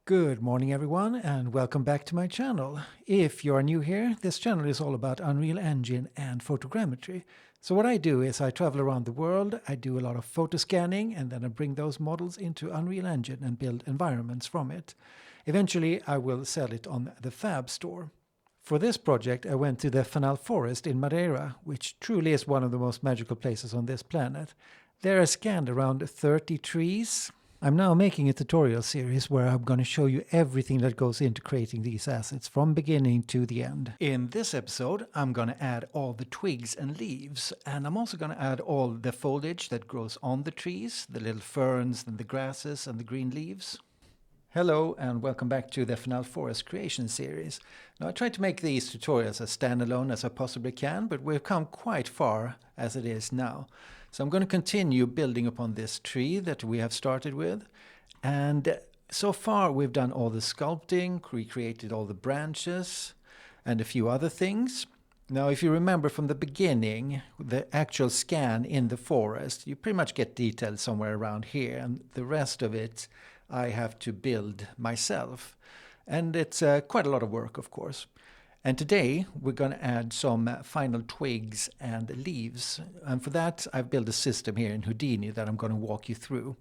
Good morning everyone and welcome back to my channel. If you are new here, this channel is all about Unreal Engine and photogrammetry. So what I do is I travel around the world, I do a lot of photo scanning, and then I bring those models into Unreal Engine and build environments from it. Eventually I will sell it on the Fab store. For this project I went to the Fanal Forest in Madeira, which truly is one of the most magical places on this planet. There I scanned around 30 trees. I'm now making a tutorial series where I'm going to show you everything that goes into creating these assets from beginning to the end. In this episode, I'm going to add all the twigs and leaves, and I'm also going to add all the foliage that grows on the trees, the little ferns and the grasses and the green leaves. Hello and welcome back to the Fanal Forest creation series. Now I try to make these tutorials as standalone as I possibly can, but we've come quite far as it is now. So I'm going to continue building upon this tree that we have started with. And so far we've done all the sculpting, recreated all the branches and a few other things. Now if you remember from the beginning, the actual scan in the forest, you pretty much get details somewhere around here, and the rest of it I have to build myself. And it's quite a lot of work, of course. And today we're going to add some final twigs and leaves. And for that I've built a system here in Houdini that I'm going to walk you through.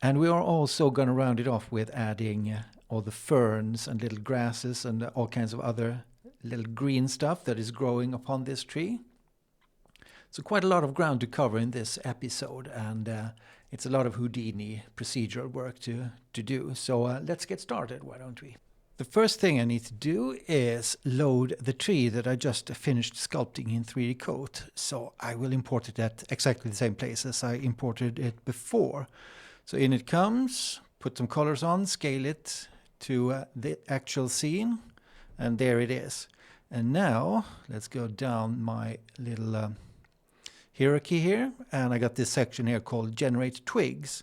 And we are also going to round it off with adding all the ferns and little grasses and all kinds of other little green stuff that is growing upon this tree. So quite a lot of ground to cover in this episode, and it's a lot of Houdini procedural work to do. So let's get started, why don't we? The first thing I need to do is load the tree that I just finished sculpting in 3D Coat. So I will import it at exactly the same place as I imported it before. So in it comes, put some colors on, scale it to the actual scene, and there it is. And now let's go down my little hierarchy here, and I got this section here called Generate Twigs.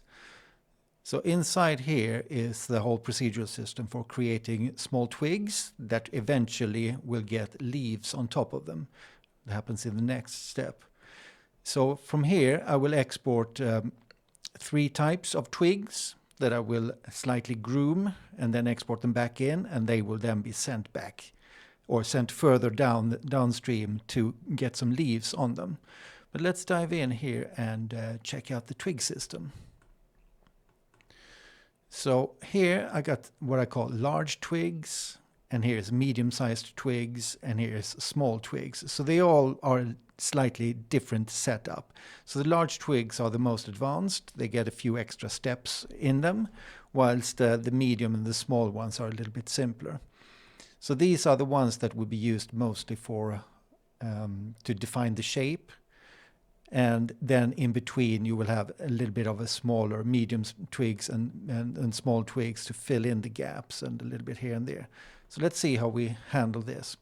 So inside here is the whole procedural system for creating small twigs that eventually will get leaves on top of them. That happens in the next step. So from here I will export 3 types of twigs that I will slightly groom and then export them back in, and they will then be sent back or sent further downstream to get some leaves on them. But let's dive in here and check out the twig system. So here I got what I call large twigs, and here's medium-sized twigs, and here's small twigs. So they all are slightly different setup. So the large twigs are the most advanced. They get a few extra steps in them, whilst the medium and the small ones are a little bit simpler. So these are the ones that will be used mostly for to define the shape. And then in between you will have a little bit of a smaller medium twigs and small twigs to fill in the gaps, and a little bit here and there. So let's see how we handle this.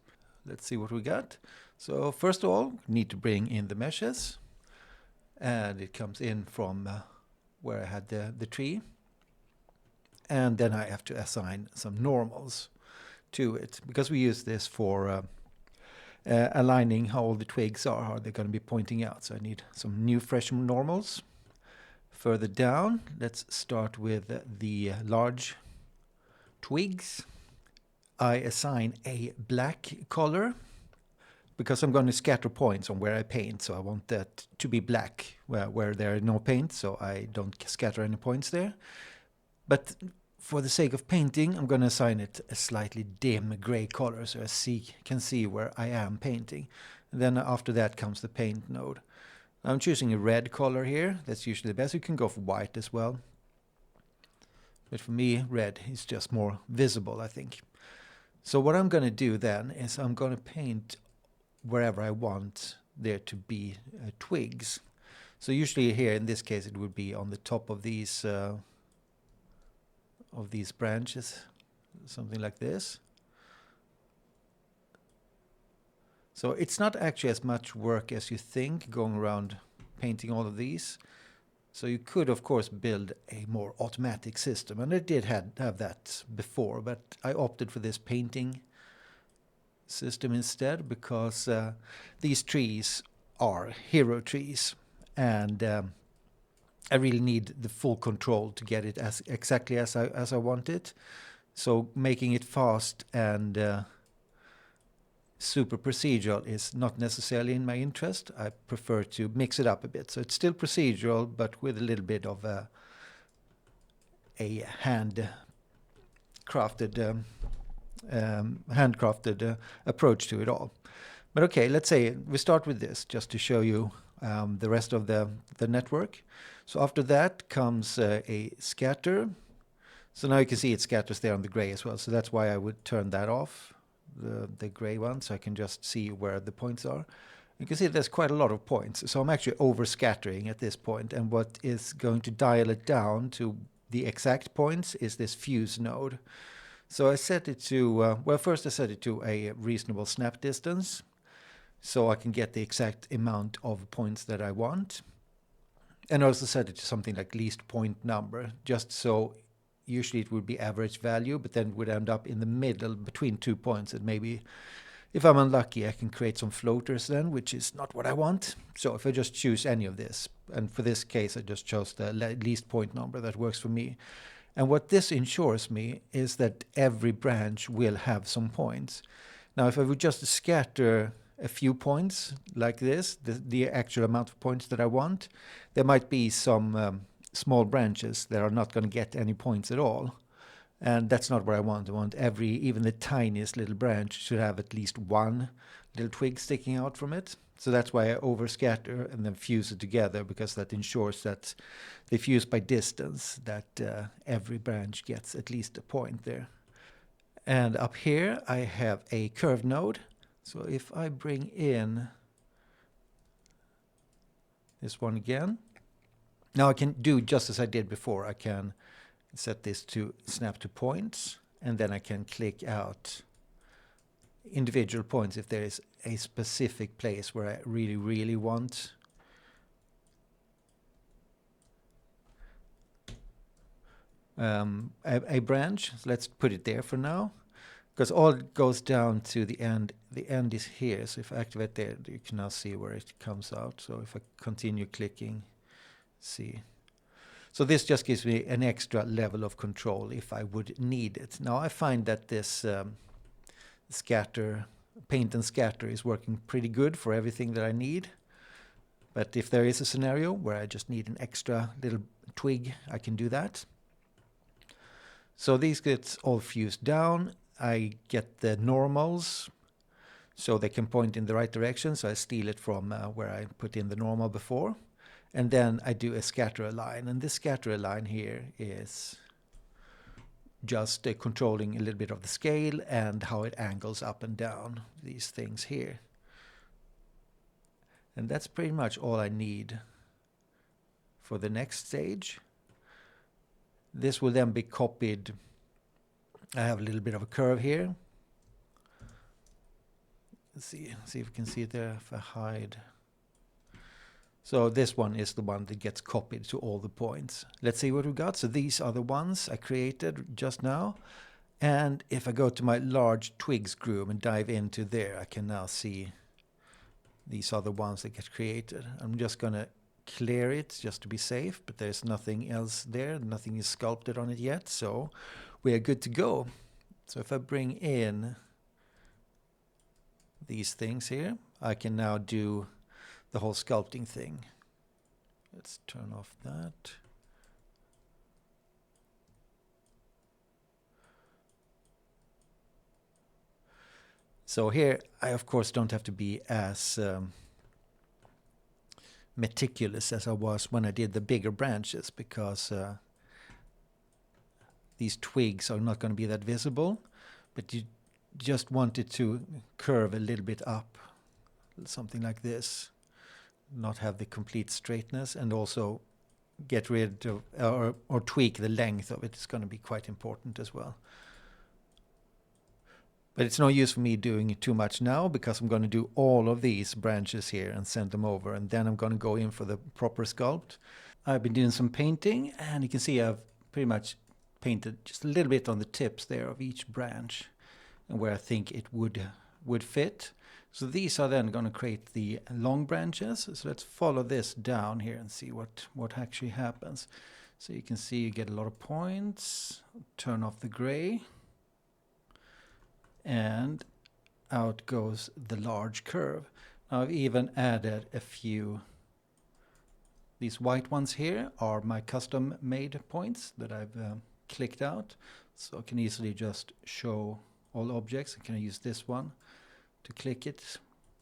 Let's see what we got. So first of all, we need to bring in the meshes, and it comes in from where I had the tree. And then I have to assign some normals to it, because we use this for aligning how all the twigs are, how they're going to be pointing out. So I need some new fresh normals. Further down, let's start with the large twigs. I assign a black color because I'm going to scatter points on where I paint, so I want that to be black where there are no paint, so I don't scatter any points there. But for the sake of painting, I'm going to assign it a slightly dim gray color so I can see where I am painting. And then after that comes the paint node. I'm choosing a red color here. That's usually the best. You can go for white as well. But for me, red is just more visible, I think. So what I'm going to do then is I'm going to paint wherever I want there to be twigs. So usually here in this case it would be on the top of these branches, something like this. So it's not actually as much work as you think going around painting all of these. So you could of course build a more automatic system, and I did have that before, but I opted for this painting system instead because these trees are hero trees, and I really need the full control to get it as exactly as I want it. So making it fast and super procedural is not necessarily in my interest. I prefer to mix it up a bit. So it's still procedural, but with a little bit of a handcrafted approach to it all. But okay, let's say we start with this just to show you the rest of the network. So after that comes a scatter. So now you can see it scatters there on the gray as well. So that's why I would turn that off, the gray one, so I can just see where the points are. You can see there's quite a lot of points. So I'm actually over scattering at this point. And what is going to dial it down to the exact points is this fuse node. So I set it to, well, first I set it to a reasonable snap distance, so I can get the exact amount of points that I want. And I also set it to something like least point number, just so usually it would be average value, but then it would end up in the middle between 2 points. And maybe if I'm unlucky, I can create some floaters then, which is not what I want. So if I just choose any of this, and for this case, I just chose the least point number that works for me. And what this ensures me is that every branch will have some points. Now, if I would just scatter a few points like this, the actual amount of points that I want, there might be some small branches that are not going to get any points at all. And that's not what I want. I want even the tiniest little branch should have at least one little twig sticking out from it. So that's why I overscatter and then fuse it together, because that ensures that they fuse by distance, that every branch gets at least a point there. And up here I have a curve node. So if I bring in this one again, now I can do just as I did before. I can set this to snap to points, and then I can click out individual points if there is a specific place where I really, really want a branch. So let's put it there for now, because all goes down to the end. The end is here, so if I activate there, you can now see where it comes out. So if I continue clicking, see. So this just gives me an extra level of control if I would need it. Now I find that this paint and scatter is working pretty good for everything that I need. But if there is a scenario where I just need an extra little twig, I can do that. So these gets all fused down. I get the normals, so they can point in the right direction. So I steal it from where I put in the normal before. And then I do a scatter align. And this scatter align here is just controlling a little bit of the scale and how it angles up and down these things here. And that's pretty much all I need for the next stage. This will then be copied. I have a little bit of a curve here. Let's see if we can see it there if I hide. So this one is the one that gets copied to all the points. Let's see what we got. So these are the ones I created just now. And if I go to my large twigs group and dive into there, I can now see these are the ones that get created. I'm just going to clear it just to be safe, but there's nothing else there. Nothing is sculpted on it yet, so we are good to go. So if I bring in these things here, I can now do the whole sculpting thing. Let's turn off that. So here I of course don't have to be as meticulous as I was when I did the bigger branches, because these twigs are not going to be that visible, but you just want it to curve a little bit up, something like this. Not have the complete straightness, and also get rid of or tweak the length of it. It's going to be quite important as well. But it's no use for me doing it too much now, because I'm going to do all of these branches here and send them over, and then I'm going to go in for the proper sculpt. I've been doing some painting, and you can see I've pretty much painted just a little bit on the tips there of each branch and where I think it would fit. So these are then going to create the long branches. So let's follow this down here and see what actually happens. So you can see you get a lot of points. Turn off the gray. And out goes the large curve. Now I've even added a few. These white ones here are my custom made points that I've clicked out. So I can easily just show all objects. I can use this one to click it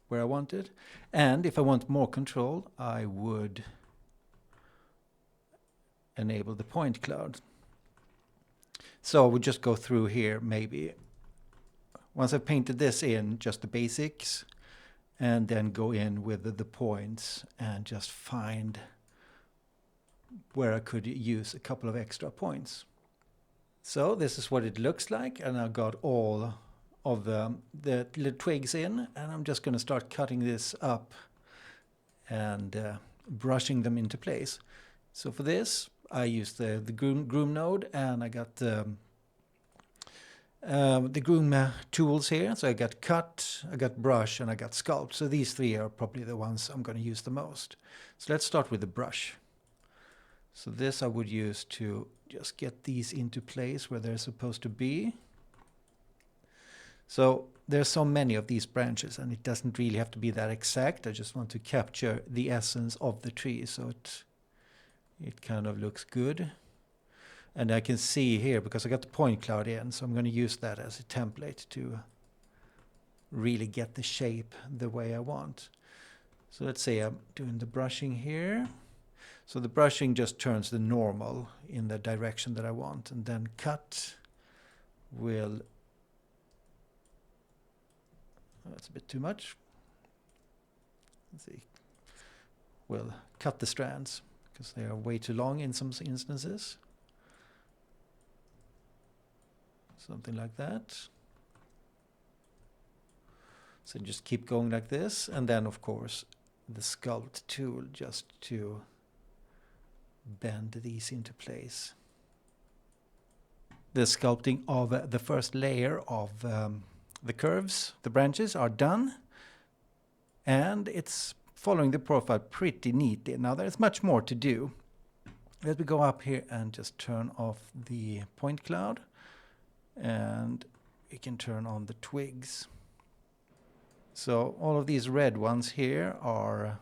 where I want it. And if I want more control, I would enable the point cloud. So I would just go through here maybe. Once I've painted this in, just the basics, and then go in with the points and just find where I could use a couple of extra points. So this is what it looks like, and I've got all of the little twigs in, and I'm just going to start cutting this up and brushing them into place. So for this, I used the groom node, and I got the groom tools here. So I got cut, I got brush, and I got sculpt. So these three are probably the ones I'm going to use the most. So let's start with the brush. So this I would use to just get these into place where they're supposed to be. So there's so many of these branches, and it doesn't really have to be that exact. I just want to capture the essence of the tree, so it kind of looks good. And I can see here, because I got the point cloud in, so I'm going to use that as a template to really get the shape the way I want. So let's say I'm doing the brushing here. So the brushing just turns the normal in the direction that I want, and then cut will, oh, that's a bit too much. Let's see. We'll cut the strands because they are way too long in some instances. Something like that. So just keep going like this, and then of course the sculpt tool just to bend these into place. The sculpting of the first layer of the curves, the branches are done, and it's following the profile pretty neatly. Now there's much more to do. Let me go up here and just turn off the point cloud, and we can turn on the twigs. So all of these red ones here are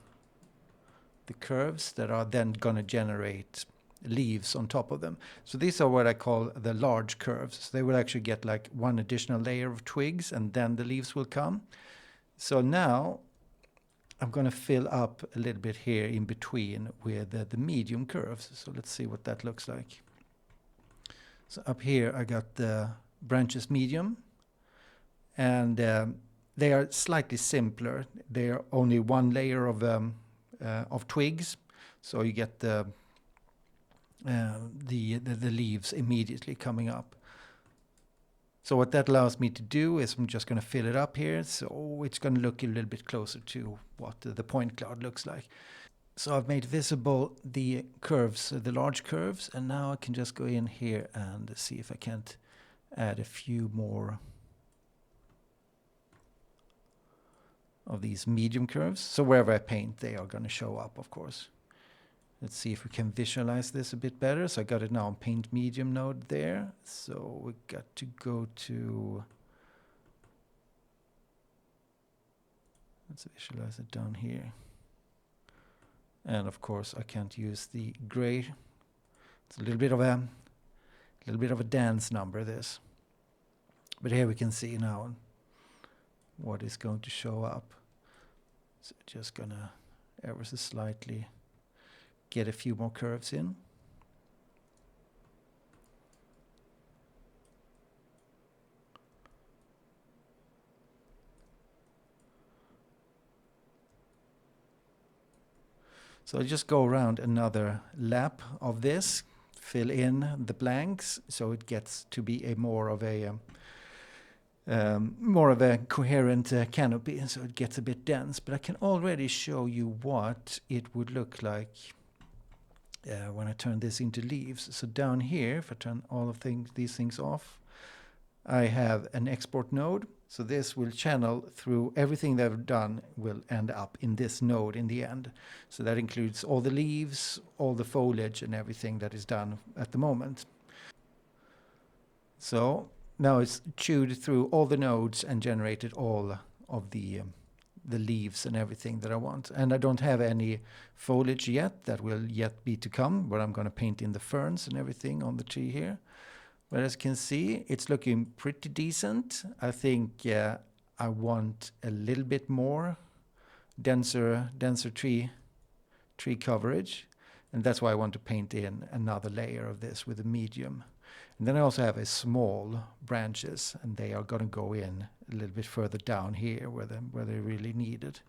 the curves that are then going to generate leaves on top of them. So these are what I call the large curves. So they will actually get like one additional layer of twigs, and then the leaves will come. So now I'm going to fill up a little bit here in between with the medium curves. So let's see what that looks like. So up here I got the branches medium, and they are slightly simpler. They are only one layer of twigs, so you get the leaves immediately coming up. So what that allows me to do is I'm just going to fill it up here, so it's going to look a little bit closer to what the point cloud looks like. So I've made visible the curves, the large curves, and now I can just go in here and see if I can't add a few more of these medium curves. So wherever I paint, they are going to show up, of course. Let's see if we can visualize this a bit better. So I got it now on paint medium node there. So we got to go to, let's visualize it down here. And of course I can't use the gray. It's a little bit of a dance number, this. But here we can see now what is going to show up. So just gonna ever so slightly get a few more curves in. So I just go around another lap of this, fill in the blanks, so it gets to be a more of a coherent canopy, so it gets a bit dense. But I can already show you what it would look like when I turn this into leaves. So down here, if I turn all of these things off, I have an export node. So this will channel through everything that I've done, will end up in this node in the end. So that includes all the leaves, all the foliage, and everything that is done at the moment. So now it's chewed through all the nodes and generated all of the leaves and everything that I want. And I don't have any foliage yet. That will yet be to come, where I'm going to paint in the ferns and everything on the tree here. But as you can see, it's looking pretty decent. I think I want a little bit more denser tree coverage. And that's why I want to paint in another layer of this with a medium. And then I also have a small branches, and they are going to go in a little bit further down here where they're really needed.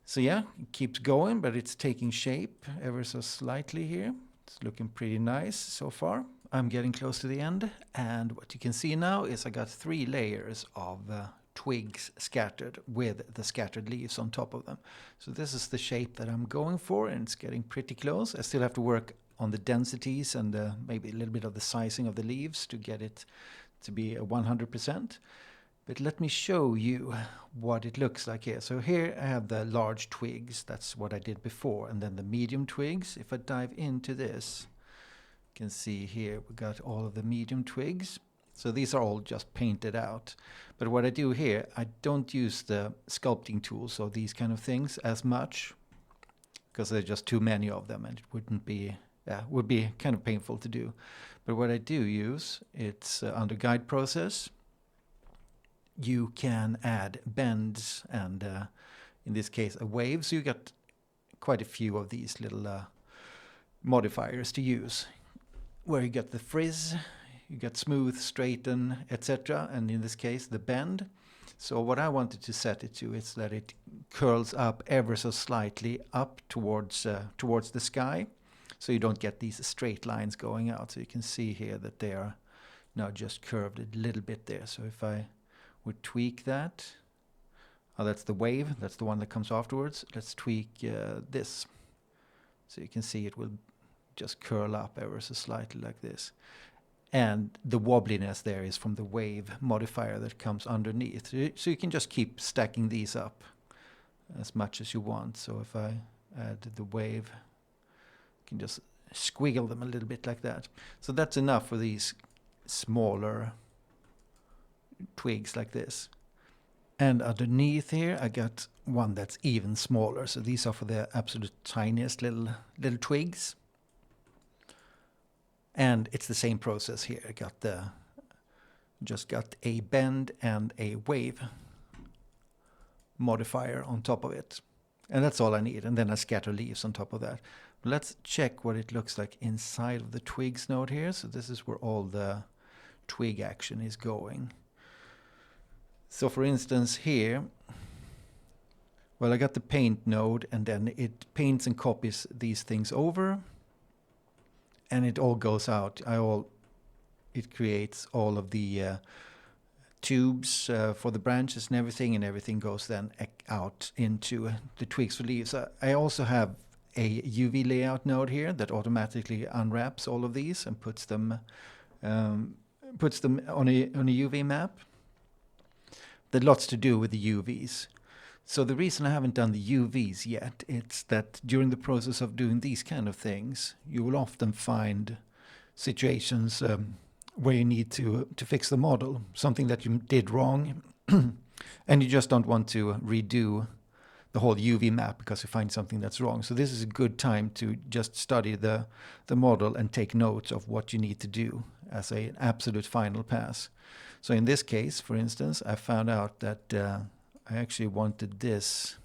So yeah, it keeps going, but it's taking shape ever so slightly here. It's looking pretty nice so far. I'm getting close to the end, and what you can see now is I got 3 layers of twigs scattered with the scattered leaves on top of them. So this is the shape that I'm going for, and it's getting pretty close. I still have to work on the densities and maybe a little bit of the sizing of the leaves to get it to be 100%. But let me show you what it looks like here. So here I have the large twigs. That's what I did before. And then the medium twigs. If I dive into this, you can see here we got all of the medium twigs. So these are all just painted out. But what I do here, I don't use the sculpting tools or these kind of things as much, because there are just too many of them, and it would be kind of painful to do. But what I do use, it's under guide process. You can add bends and in this case a wave. So you got quite a few of these little modifiers to use, where you get the frizz, you get smooth, straighten, etc. And in this case the bend. So what I wanted to set it to is that it curls up ever so slightly up towards the sky, so you don't get these straight lines going out. So you can see here that they are now just curved a little bit there. So if I would tweak that, that's the wave, that's the one that comes afterwards. Let's tweak this, so you can see it will just curl up ever so slightly like this. And the wobbliness there is from the wave modifier that comes underneath. So you can just keep stacking these up as much as you want. So if I add the wave, you can just squiggle them a little bit like that. So that's enough for these smaller twigs like this. And underneath here I got one that's even smaller. So these are for the absolute tiniest little twigs. And it's the same process here. I got just got a bend and a wave modifier on top of it. And that's all I need. And then I scatter leaves on top of that. But let's check what it looks like inside of the twigs node here. So this is where all the twig action is going. So for instance here, well, I got the paint node, and then it paints and copies these things over. And it all goes out. It creates all of the tubes for the branches and everything goes then out into the twigs for leaves. I also have a UV layout node here that automatically unwraps all of these and puts them on a UV map. There's lots to do with the UVs. So the reason I haven't done the UVs yet, it's that during the process of doing these kind of things, you will often find situations where you need to fix the model, something that you did wrong, and you just don't want to redo the whole UV map because you find something that's wrong. So this is a good time to just study the model and take notes of what you need to do as an absolute final pass. So in this case, for instance, I found out that I actually wanted this.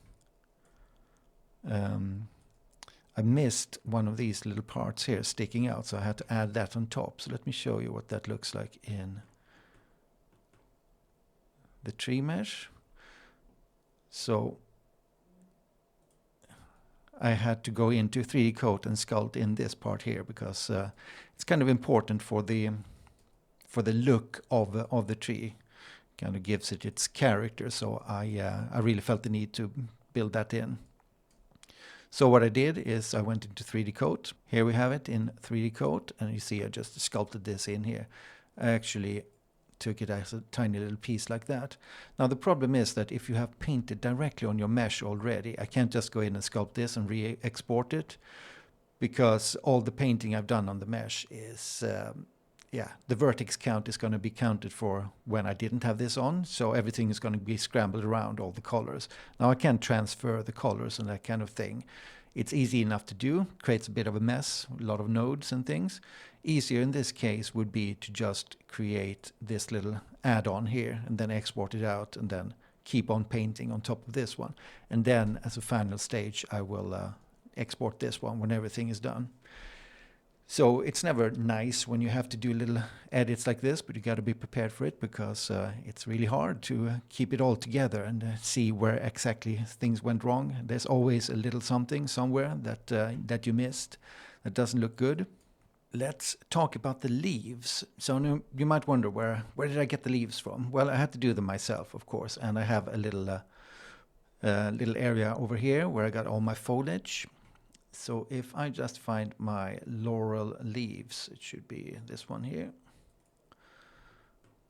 I missed one of these little parts here sticking out, so I had to add that on top. So let me show you what that looks like in the tree mesh. So I had to go into 3D Coat and sculpt in this part here because it's kind of important for the look of the tree. Kind of gives it its character, so I really felt the need to build that in. So what I did is I went into 3D Coat. Here we have it in 3D Coat, and you see I just sculpted this in here. I actually took it as a tiny little piece like that. Now the problem is that if you have painted directly on your mesh already, I can't just go in and sculpt this and re-export it, because all the painting I've done on the mesh is yeah, the vertex count is going to be counted for when I didn't have this on. So everything is going to be scrambled around, all the colors. Now I can transfer the colors and that kind of thing. It's easy enough to do, creates a bit of a mess, a lot of nodes and things. Easier in this case would be to just create this little add-on here and then export it out and then keep on painting on top of this one. And then as a final stage, I will export this one when everything is done. So it's never nice when you have to do little edits like this, but you got to be prepared for it because it's really hard to keep it all together and see where exactly things went wrong. There's always a little something somewhere that you missed that doesn't look good. Let's talk about the leaves. So you might wonder, where did I get the leaves from? Well, I had to do them myself, of course, and I have a little area over here where I got all my foliage. So if I just find my Laurel leaves, it should be this one here.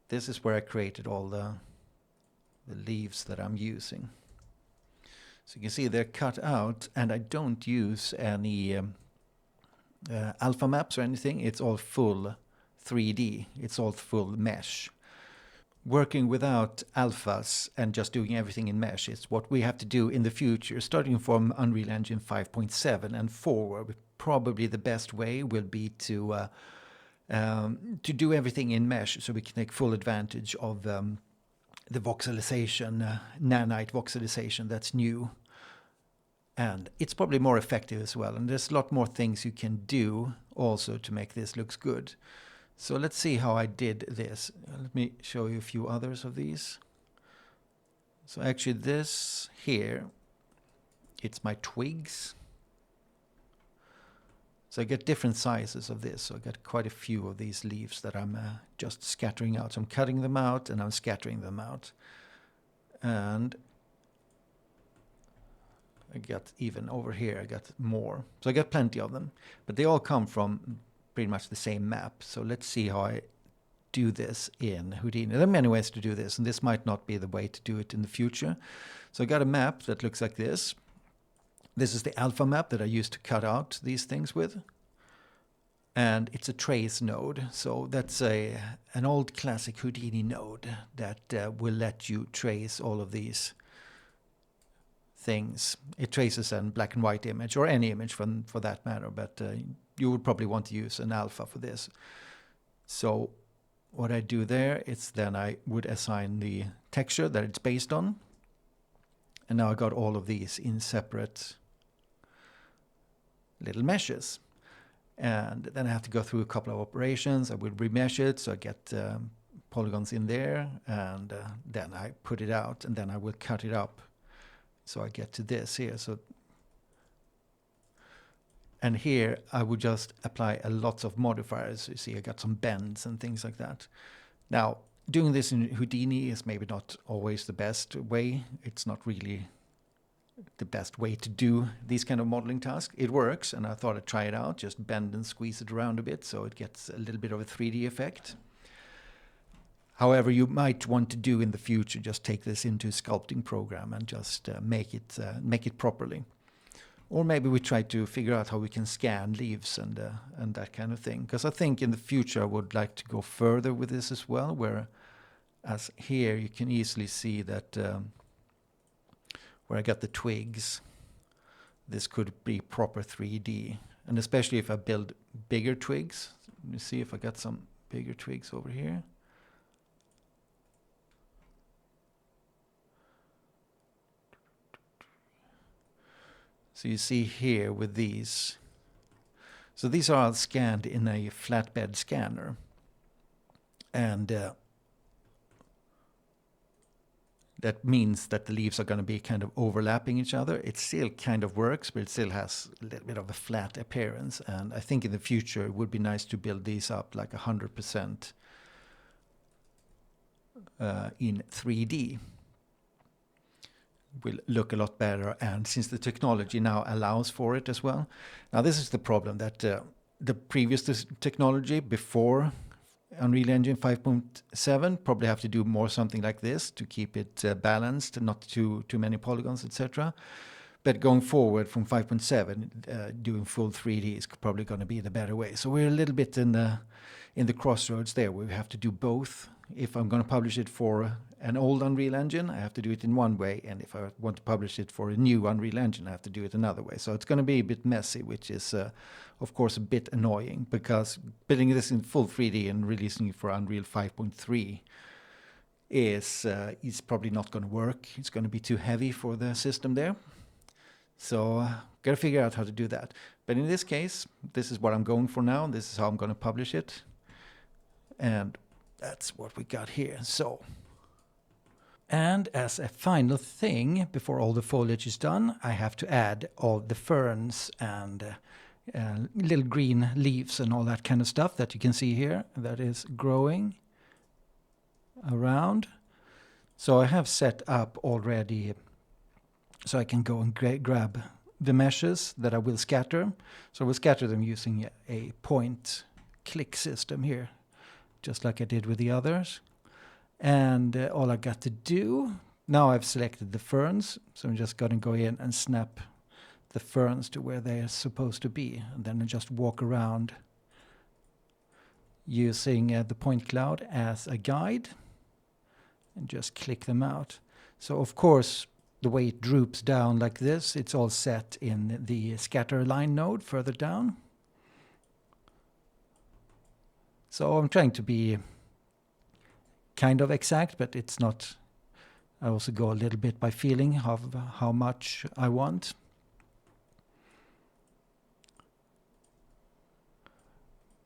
This is where I created all the leaves that I'm using. So you can see they're cut out, and I don't use any alpha maps or anything. It's all full 3D. It's all full mesh. Working without alphas and just doing everything in mesh is what we have to do in the future, starting from Unreal Engine 5.7 and forward. Probably the best way will be to do everything in mesh, so we can take full advantage of the voxelization, nanite voxelization that's new. And it's probably more effective as well. And there's a lot more things you can do also to make this looks good. So let's see how I did this. Let me show you a few others of these. So actually this here, it's my twigs. So I get different sizes of this. So I got quite a few of these leaves that I'm just scattering out. So I'm cutting them out and I'm scattering them out. And I got even over here, I got more. So I got plenty of them, but they all come from pretty much the same map. So let's see how I do this in Houdini. There are many ways to do this, and this might not be the way to do it in the future. So I got a map that looks like this. This is the alpha map that I used to cut out these things with. And it's a trace node. So that's an old classic Houdini node that will let you trace all of these things. It traces a black and white image, or any image for that matter, but you would probably want to use an alpha for this. So what I do there is then I would assign the texture that it's based on. And now I got all of these in separate little meshes. And then I have to go through a couple of operations. I will remesh it, so I get polygons in there, and then I put it out, and then I will cut it up. So I get to this here. And here I would just apply a lot of modifiers. You see, I got some bends and things like that. Now, doing this in Houdini is maybe not always the best way. It's not really the best way to do these kind of modeling tasks. It works, and I thought I'd try it out. Just bend and squeeze it around a bit so it gets a little bit of a 3D effect. However, you might want to do in the future, just take this into a sculpting program and just make it properly. Or maybe we try to figure out how we can scan leaves and that kind of thing. Because I think in the future I would like to go further with this as well, whereas here you can easily see that where I got the twigs, this could be proper 3D. And especially if I build bigger twigs. Let me see if I got some bigger twigs over here. So you see here with these. So these are all scanned in a flatbed scanner. And that means that the leaves are going to be kind of overlapping each other. It still kind of works, but it still has a little bit of a flat appearance. And I think in the future it would be nice to build these up like 100% in 3D. Will look a lot better, and since the technology now allows for it as well. Now this is the problem, that the previous technology before Unreal Engine 5.7 probably have to do more something like this to keep it balanced, not too many polygons, etc. But going forward from 5.7, doing full 3D is probably going to be the better way. So we're a little bit in in the crossroads there, where we have to do both. If I'm going to publish it for an old Unreal Engine, I have to do it in one way, and if I want to publish it for a new Unreal Engine, I have to do it another way. So it's going to be a bit messy, which is, of course, a bit annoying, because building this in full 3D and releasing it for Unreal 5.3 is probably not going to work. It's going to be too heavy for the system there. So got to figure out how to do that. But in this case, this is what I'm going for now. This is how I'm going to publish it. And that's what we got here. So, and as a final thing, before all the foliage is done, I have to add all the ferns and little green leaves and all that kind of stuff that you can see here that is growing around. So I have set up already, so I can go and grab the meshes that I will scatter. So we'll scatter them using a point click system here, just like I did with the others. And all I got to do, now I've selected the ferns, so I'm just going to go in and snap the ferns to where they're supposed to be, and then I just walk around using the point cloud as a guide and just click them out. So of course, the way it droops down like this, it's all set in the scatter line node further down. So I'm trying to be kind of exact, but it's not. I also go a little bit by feeling of how much I want.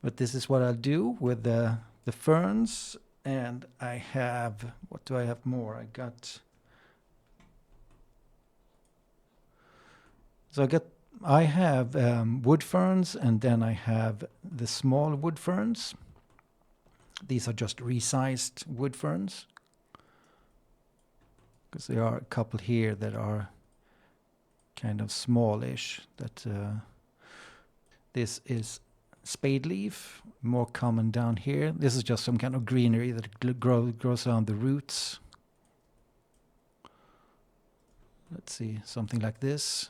But this is what I'll do with the ferns. And I have, what do I have more? I have wood ferns, and then I have the small wood ferns. These are just resized wood ferns, because there are a couple here that are kind of smallish. This is spade leaf, more common down here. This is just some kind of greenery that grows around the roots. Let's see, something like this.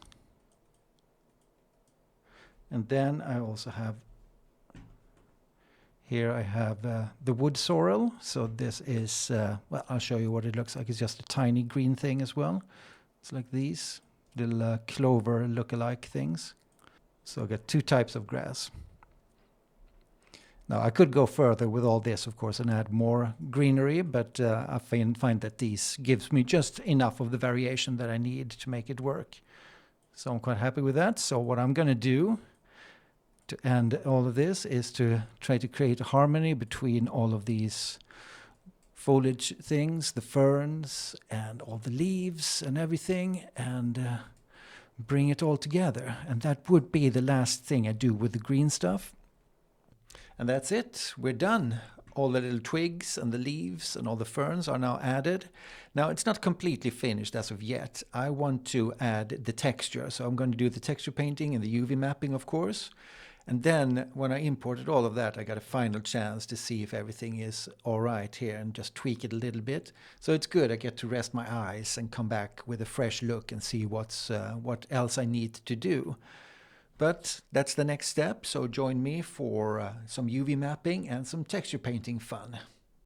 And then I also have, here I have the wood sorrel. So this is, well, I'll show you what it looks like. It's just a tiny green thing as well. It's like these little clover look-alike things. So I got two types of grass. Now I could go further with all this, of course, and add more greenery, but I find that these gives me just enough of the variation that I need to make it work. So I'm quite happy with that. So what I'm going to do to end all of this is to try to create a harmony between all of these foliage things, the ferns and all the leaves and everything, and bring it all together. And that would be the last thing I do with the green stuff. And that's it. We're done. All the little twigs and the leaves and all the ferns are now added. Now it's not completely finished as of yet. I want to add the texture. So I'm going to do the texture painting and the UV mapping, of course. And then when I imported all of that, I got a final chance to see if everything is all right here and just tweak it a little bit. So it's good. I get to rest my eyes and come back with a fresh look and see what else I need to do. But that's the next step. So join me for some UV mapping and some texture painting fun.